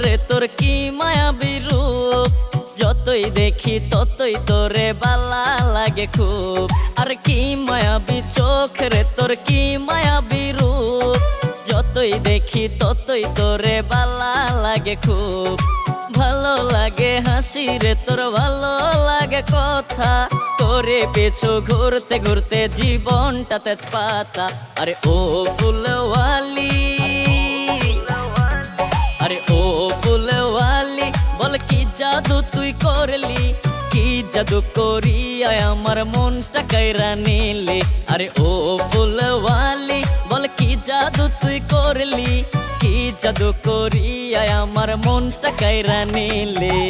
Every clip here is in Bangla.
রে তোর কি মায়াবী রূপ, যতই দেখি ততই তোরে বালা লাগে খুব। আর কি মায়াবী চোখ রে তোর কি মায়াবী রূপ, যতই দেখি ততই তোরে বালা লাগে খুব। ভালো লাগে হাসি রে তোর ভালো লাগে কথা, তোরে পেছো ঘুরতে ঘুরতে জীবনটা তেজপাতা। আরে ও ফুলওয়ালি, আরে ও ফুলওয়ালি, বল কি জাদু তুই করলি, কি জাদু করিয়া আমার মনটা কাইরা নিলি। আরে ও ফুলওয়ালি, বল কি জাদু তুই করলি, কি জাদু করিয়া আমার মনটা কাইরা নিলি।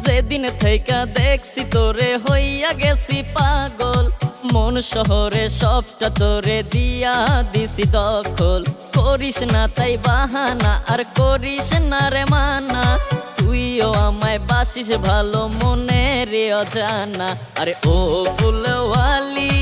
সেদিন থেকে দেখছি তোরে হইয়া গেছি পাগল, মন শহরে সবটা তোরে দিয়া দিছি দখল। করিস না তাই বাহানা আর করিস না রে মানা, তুইও আমায় বাসিস ভালো মনে রে অজানা। আরে ও ফুলওয়ালি,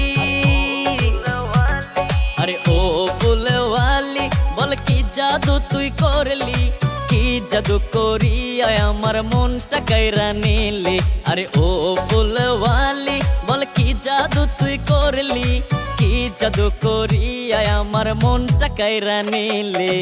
আরে ও ফুলওয়ালি, বল কি জাদু তুই করলি, কি জাদু করিয়া আমার মনটা কাইরা নিলি। আরে ও ফুলওয়ালি, বল কি জাদু তুই করলি, কি জাদু করিয়া আমার মনটা কাইরা নিলি।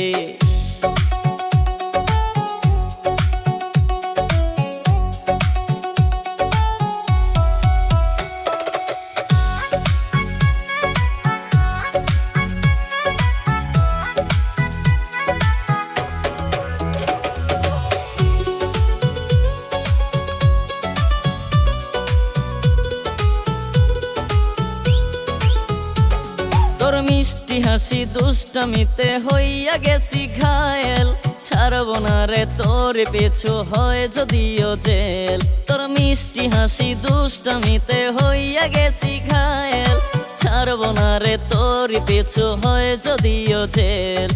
তোর মিষ্টি হাসি দুষ্টামিতে হইয়া গেছি ঘায়েল, ছাড়ব না রে তোর পেছু হয় যদিও জেল। তোর মিষ্টি হাসি দুষ্টামিতে হইয়া গেছি ঘায়েল, ছাড়ব না রে তোর পেছু হয় যদিও জেল।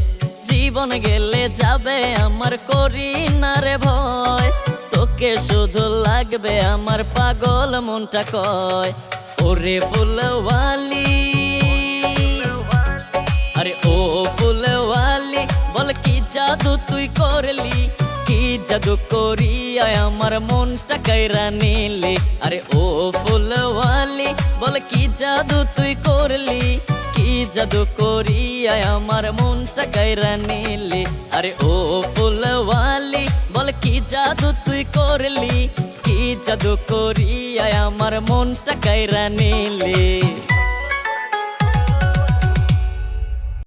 জীবন গেলে যাবে আমার করি না রে ভয়, তোকে শুধু লাগবে আমার পাগল মনটা কয়। ওরে ফুলওয়ালি, আরে ও ফুলওয়ালি, বল কি জাদু তুই করলি, কি জাদু করিয়া আমার মনটা কাইরা নিলি। আরে ও ফুলওয়ালি, বল কি জাদু তুই করলি, কি জাদু করিয়া আমার মনটা কাইরা নিলি। আরে ও ফুলওয়ালি, বল কি জাদু তুই করলি, কি জাদু করিয়া আমার মনটা কাইরা নিলি।